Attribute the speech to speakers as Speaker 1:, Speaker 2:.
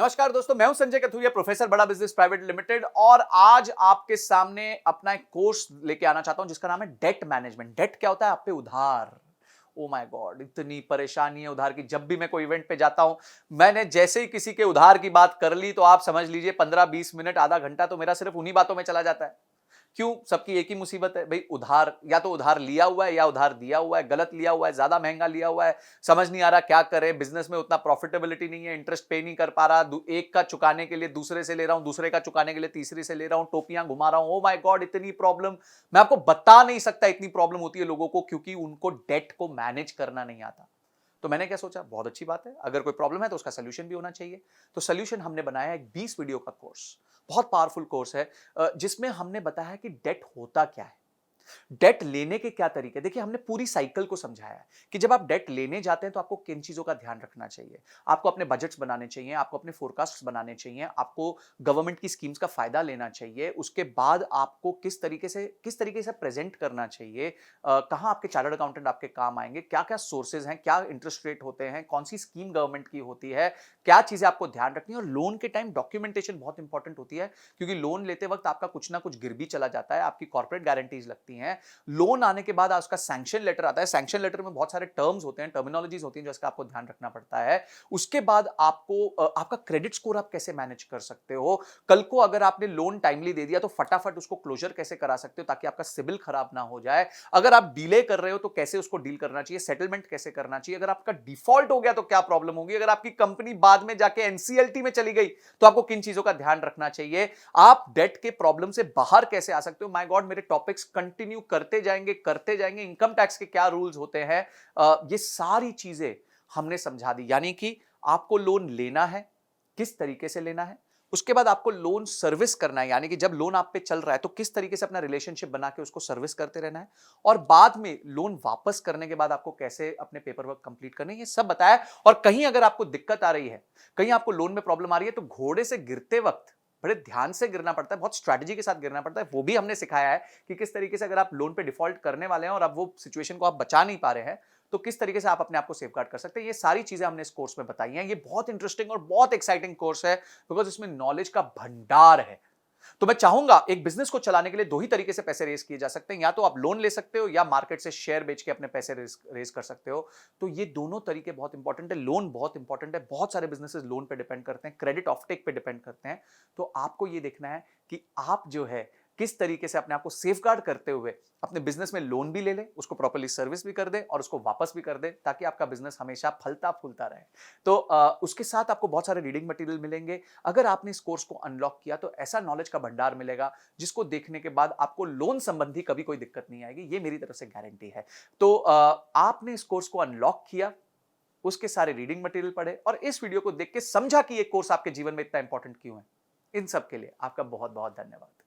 Speaker 1: नमस्कार दोस्तों, मैं हूं संजय कथुरिया, प्रोफेसर बड़ा बिजनेस प्राइवेट लिमिटेड। और आज आपके सामने अपना एक कोर्स लेके आना चाहता हूं जिसका नाम है डेट मैनेजमेंट। डेट क्या होता है? आप पे उधार। ओ माय गॉड, इतनी परेशानी है उधार की। जब भी मैं कोई इवेंट पे जाता हूं, मैंने जैसे ही किसी के उधार की बात कर ली तो आप समझ लीजिए 15-20 मिनट, आधा घंटा तो मेरा सिर्फ उन्हीं बातों में चला जाता है। क्यों? सबकी एक ही मुसीबत है भाई, उधार। या तो उधार लिया हुआ है या उधार दिया हुआ है, गलत लिया हुआ है, ज्यादा महंगा लिया हुआ है, समझ नहीं आ रहा क्या करे। बिजनेस में उतना प्रॉफिटेबिलिटी नहीं है, इंटरेस्ट पे नहीं कर पा रहा, एक का चुकाने के लिए दूसरे से ले रहा हूं, दूसरे का चुकाने के लिए तीसरे से ले रहा हूं, टोपियां घुमा रहा हूं। ओ माय गॉड, इतनी प्रॉब्लम मैं आपको बता नहीं सकता। इतनी प्रॉब्लम होती है लोगों को क्योंकि उनको डेट को मैनेज करना नहीं आता। तो मैंने क्या सोचा, बहुत अच्छी बात है, अगर कोई प्रॉब्लम है तो उसका सोल्यूशन भी होना चाहिए। तो सोल्यूशन हमने बनाया एक 20 वीडियो का कोर्स। बहुत पावरफुल कोर्स है, जिसमें हमने बताया कि डेट होता क्या है, डेट लेने के क्या तरीके। देखिए, हमने पूरी साइकिल को समझाया है कि जब आप डेट लेने जाते हैं तो आपको किन चीजों का ध्यान रखना चाहिए। आपको अपने बजट्स बनाने चाहिए, आपको अपने फोरकास्ट्स बनाने चाहिए, आपको गवर्नमेंट की स्कीम्स का फायदा लेना चाहिए। उसके बाद आपको किस तरीके से प्रेजेंट करना चाहिए, कहां आपके चार्टर्ड अकाउंटेंट आपके काम आएंगे, क्या क्या सोर्सेज हैं, क्या इंटरेस्ट रेट होते हैं, कौन सी स्कीम गवर्नमेंट की होती है, क्या चीजें आपको ध्यान रखनी है। और लोन के टाइम डॉक्यूमेंटेशन बहुत इंपॉर्टेंट होती है, क्योंकि लोन लेते वक्त आपका कुछ ना कुछ गिर भी चला जाता है, आपकी कॉर्पोरेट गारंटीज लगती हैं। लोन आने के बाद उसका सैंक्शन लेटर आता है। सैंक्शन लेटर में बहुत सारे टर्म्स होते हैं, टर्मिनोलॉजीज होती हैं, जिसका आपको ध्यान रखना पड़ता है। उसके बाद आपको आपका क्रेडिट स्कोर आप कैसे मैनेज कर सकते हो। कल को अगर आपने लोन टाइमली दे दिया तो फटाफट उसको क्लोजर कैसे करा सकते हो ताकि आपका सिबिल खराब ना हो जाए। अगर आप डिले कर रहे हो तो कैसे उसको डील करना चाहिए, सेटलमेंट कैसे करना चाहिए। अगर आपका डिफॉल्ट हो गया तो क्या प्रॉब्लम होगी। अगर आपकी कंपनी बाद में जाके एनसीएलटी में चली गई तो आपको किन चीजों का ध्यान रखना चाहिए। आप डेट के प्रॉब्लम से बाहर कैसे आ सकते हो। माय गॉड, मेरे टॉपिक्स कंटिन्यू करते जाएंगे। इनकम टैक्स के क्या रूल्स होते हैं, ये सारी चीजें हमने समझा दी। यानी कि आपको लोन लेना है, किस तरीके से लेना है। उसके बाद आपको लोन सर्विस करना है, यानी कि जब लोन आप पे चल रहा है तो किस तरीके से अपना रिलेशनशिप बना के उसको सर्विस करते रहना है। और बाद में लोन वापस करने के बाद आपको कैसे अपने पेपर वर्क कंप्लीट करने हैं, ये सब बताया। और कहीं अगर आपको दिक्कत आ रही है, कहीं आपको लोन में प्रॉब्लम आ रही है, तो घोड़े से गिरते वक्त बड़े ध्यान से गिरना पड़ता है, बहुत स्ट्रैटेजी के साथ गिरना पड़ता है। वो भी हमने सिखाया है कि किस तरीके से अगर आप लोन पे डिफॉल्ट करने वाले हैं और अब वो सिचुएशन को आप बचा नहीं पा रहे हैं, तो किस तरीके से आप अपने आप को सेफगार्ड कर सकते हैं। ये सारी चीजें हमने इस कोर्स में बताई हैं। ये बहुत इंटरेस्टिंग और बहुत एक्साइटिंग कोर्स है, बिकॉज इसमें नॉलेज का भंडार है। तो मैं चाहूंगा, एक बिजनेस को चलाने के लिए दो ही तरीके से पैसे रेज किए जा सकते हैं, या तो आप लोन ले सकते हो या मार्केट से शेयर बेच के अपने पैसे रेज कर सकते हो। तो ये दोनों तरीके बहुत इंपॉर्टेंट है। लोन बहुत इंपॉर्टेंट है, बहुत सारे बिजनेसेस लोन पे डिपेंड करते हैं, क्रेडिट ऑफटेक पे डिपेंड करते हैं। तो आपको ये देखना है कि आप जो है किस तरीके से अपने आप को सेफगार्ड करते हुए अपने बिजनेस में लोन भी ले ले, उसको प्रॉपर्ली सर्विस भी कर दे और उसको वापस भी कर दे, ताकि आपका बिजनेस हमेशा फलता फूलता रहे। तो उसके साथ आपको बहुत सारे रीडिंग मटेरियल मिलेंगे। अगर आपने इस कोर्स को अनलॉक किया तो ऐसा नॉलेज का भंडार मिलेगा जिसको देखने के बाद आपको लोन संबंधी कभी कोई दिक्कत नहीं आएगी, ये मेरी तरफ से गारंटी है। तो आपने इस कोर्स को अनलॉक किया, उसके सारे रीडिंग मटेरियल पढ़े और इस वीडियो को देख के समझा कि ये कोर्स आपके जीवन में इतना इंपॉर्टेंट क्यों है। इन सब के लिए आपका बहुत बहुत धन्यवाद।